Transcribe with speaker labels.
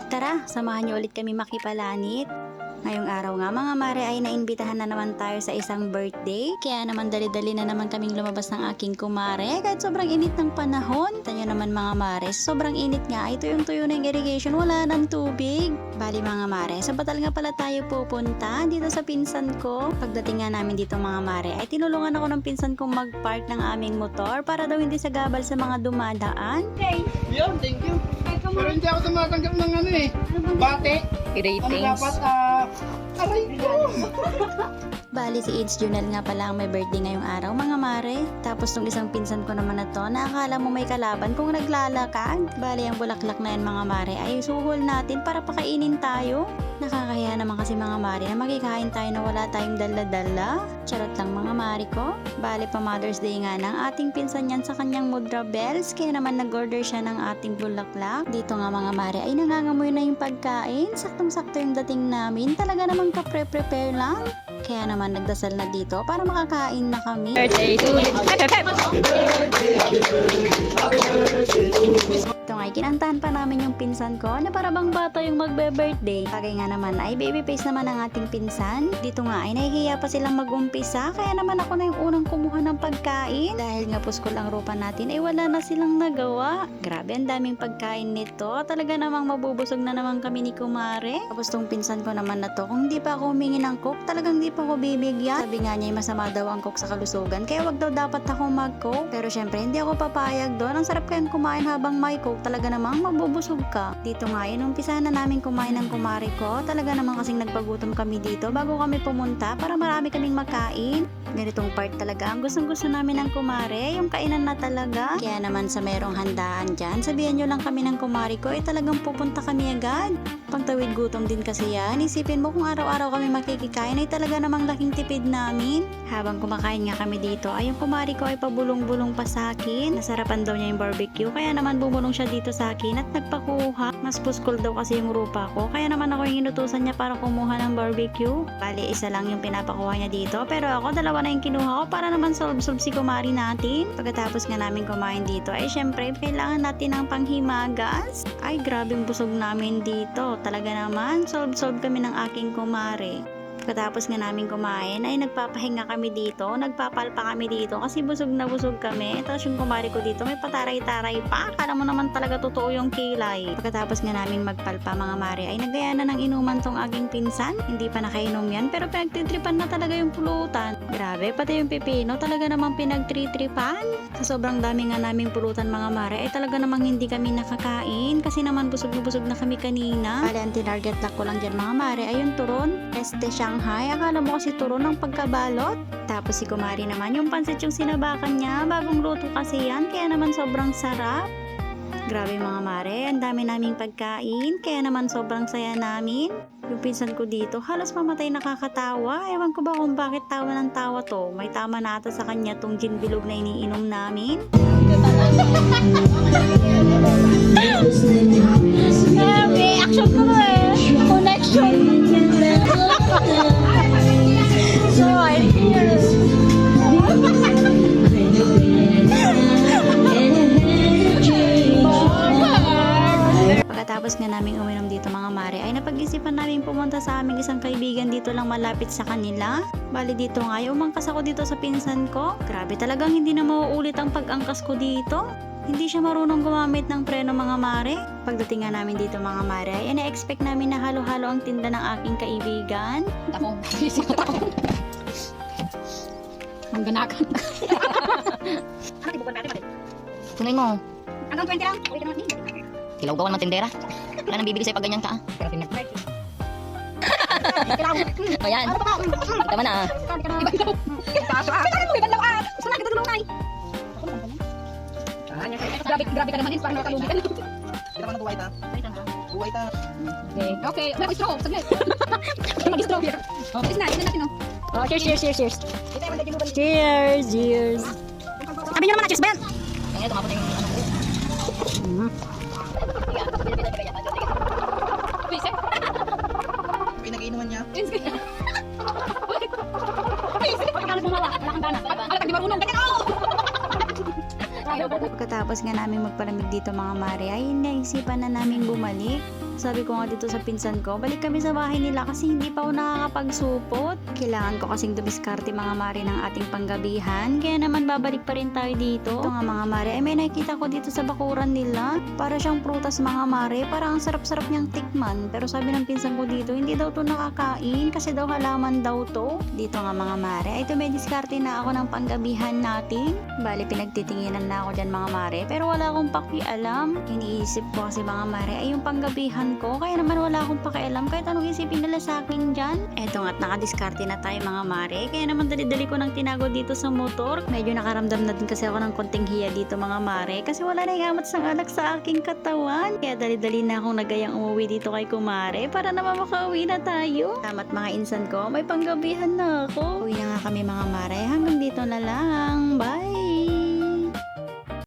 Speaker 1: Tara, samahan niyo ulit kami makipalanit. Ngayong araw nga mga mare ay naimbitahan na naman tayo sa isang birthday. Kaya naman dali-dali na naman kaming lumabas ng aking kumare. Kahit sobrang init ng panahon. Tanyo naman mga mare, sobrang init nga ay tuyong-tuyo na yung irrigation, wala ng tubig. Bali mga mare, sa batal nga pala tayo pupunta dito sa pinsan ko. Pagdating nga namin dito mga mare ay tinulungan ako ng pinsan kong mag-park ng aming motor para daw hindi sagabal sa mga dumadaan.
Speaker 2: Okay.
Speaker 3: Yun, thank you. Pero hindi ako tumatanggap ng ano eh. Bate. Ano
Speaker 2: Ratings.
Speaker 3: dapat, aray ko.
Speaker 1: Bali si Age Junel nga pala ang may birthday ngayong araw mga mare. Tapos tong isang pinsan ko naman na to, nakakala mo may kalaban kung naglalakad. Bali ang bulaklak na yan mga mare ay suhol natin para pakainin tayo. Nakakahiya naman kasi mga mare na magkikain tayo na wala tayong dala-dala. Charot lang mga mare ko. Bali pa Mother's Day nga ng ating pinsan yan sa kanyang Mudra Bells. Kaya naman nag-order siya ng ating bulaklak. Dito nga mga mare ay nangangamoy na yung pagkain. Saktong-sakto yung dating namin. Talaga namang kapre-prepare lang. Kaya naman nagdasal na dito para makakain na kami.
Speaker 2: Birthday to you.
Speaker 1: Ito nga, kinantahan pa namin yung pinsan ko na para bang bata yung magbe-birthday. Bagay nga naman ay baby face naman ang ating pinsan. Dito nga ay nahihiya pa silang mag-umpisa, kaya naman ako na yung unang kumuha ng pagkain. Dahil nga puskol ang rupa natin ay wala na silang nagawa. Grabe, ang daming pagkain nito. Talaga namang mabubusog na naman kami ni Kumare. Tapos tong pinsan ko naman na to, kung di pa ako humingi ng coke, talagang di pa ako bibigyan. Sabi nga niya masama daw ang coke sa kalusugan, kaya wag daw dapat ako mag-coke. Pero syempre hindi ako papayag doon. Ang sarap kayang kumain habang may coke, talaga namang mabubusog ka. Dito nga yun, umpisahan na namin kumain ng Kumare ko. Talaga naman kasing nagpagutom kami dito bago kami pumunta para marami kaming makain. Ganitong part talaga ang gustong-gusto namin ng Kumare, yung kainan na talaga. Kaya naman sa merong handaan dyan, sabihan nyo lang kami ng Kumare ko, talagang pupunta kami agad. Pangtawid gutom din kasi yan. Isipin mo kung araw-araw kami makikikain ay talaga namang laking tipid namin. Habang kumakain nga kami dito ay yung Kumare ko ay pabulong-bulong pa sa akin. Nasarapan daw niya yung barbecue, kaya naman bumulong siya dito sa akin at nagpakuha. Mas puskol daw kasi yung rupa ko, kaya naman ako yung inutusan niya para kumuha ng barbecue. Bali isa lang yung pinapakuha niya dito, pero ako dalawa na yung kinuha ko para naman solve si Kumare natin. Pagkatapos nga namin kumain dito ay syempre kailangan natin ng panghimagas. Ay grabing busog namin dito. Talaga naman solve kami ng aking Kumare. Pagkatapos nga namin kumain ay nagpapahinga kami dito, nagpapalpa kami dito kasi busog na busog kami. Tapos yung Kumare ko dito may pataray-taray pa, akala mo naman talaga totoo yung kilay. Pagkatapos nga namin magpalpa mga mare ay nagaya na ng inuman tong aking pinsan. Hindi pa nakainom yan pero pinagtitripan na talaga yung pulutan. Grabe, pati yung pipino talaga namang pinagtritripan. Sa sobrang dami nga naming pulutan mga mare ay talaga namang hindi kami nakakain kasi naman busog na kami kanina. Bale, ang tinarget lock ko lang dyan mga mare ay yung turon. Shanghai, akala mo kasi turon ng pagkabalot. Tapos si Kumare naman, yung pansit yung sinabakan niya, bagong luto kasi yan, kaya naman sobrang sarap. Grabe mga mare, ang dami naming pagkain, kaya naman sobrang saya namin. Yung pinsan ko dito, halos mamatay nakakatawa. Ewan ko ba kung bakit tawa ng tawa to. May tama na ata sa kanya tong gin bilog na iniinom namin.
Speaker 2: Reaction ko eh. Connection.
Speaker 1: Pagkatapos nga namin uminom dito mga mare ay napag-isipan namin pumunta sa aming isang kaibigan dito lang malapit sa kanila. Bali dito nga umangkas ako dito sa pinsan ko. Grabe talagang hindi na mauulit ang pag-angkas ko dito. Hindi siya marunong gumamit ng preno mga mare. Pagdating nga namin dito mga mare ay na-expect namin na halo-halo ang tinda ng aking kaibigan.
Speaker 2: Ako, sisikot ako. Ang ganakan.
Speaker 4: Ano tibukon natin natin?
Speaker 2: Tunay mo.
Speaker 4: Hanggang 20 lang. Uwi ka naman.
Speaker 2: Hilaw gawan ng tindera. Wala nang bibili sa'yo pag ganyan ka. Ayan. Kita mo na.
Speaker 4: Kaso ibang law ah. Gusto na kita tulong nay. Grabe ka naman din. Parang nakalugi ka.
Speaker 3: Kita mo na buhay ta. Buhay ta.
Speaker 4: Okay. Wala ko straw. Saglit. Mag-straw here. Is na. Tignan natin oh.
Speaker 2: Oh, cheers.
Speaker 1: Cheers! Cheers!
Speaker 4: Sabi niyo naman na cheers ba yan?
Speaker 2: Kaya tumapot na yung ano ko.
Speaker 4: Please eh.
Speaker 3: Pinag-iinuman niya.
Speaker 4: Please eh. Pagkakalas mo wala. Wala kang gana. Alam, di marunong. Ganyan oh!
Speaker 1: Pagkatapos nga namin magpalamig dito mga mare ay naisipan na namin bumalik. Sabi ko nga dito sa pinsan ko, balik kami sa bahay nila kasi hindi pa ako nakakapagsupot. Kailangan ko kasing dumiskarte mga mare ng ating panggabihan. Kaya naman babalik pa rin tayo dito. Ito nga mga mare, ay may nakikita ko dito sa bakuran nila. Para siyang prutas mga mare, parang ang sarap-sarap niyang tikman. Pero sabi ng pinsan ko dito, hindi daw to nakakain kasi daw halaman daw to. Dito nga mga mare, ay may diskarte na ako ng panggabihan natin. Bali pinagtitinginan na ako dyan mga mare, pero wala akong pakialam. Iniisip ko kasi mga mare ay yung panggabihan ko, kaya naman wala akong pakialam kahit anong isipin nila sa akin dyan. Eto nga't nakadiskarte na tayo mga mare, kaya naman dali-dali ko nang tinago dito sa motor. Medyo nakaramdam na din kasi ako ng konting hiya dito mga mare, kasi wala na yung amat sang alak sa aking katawan. Kaya dali-dali na akong nagayang umuwi dito kay kumare para naman makauwi na tayo. Tamat mga insan ko, may panggabihan na ako. Uwi na nga kami mga mare, hanggang dito na lang. Bye!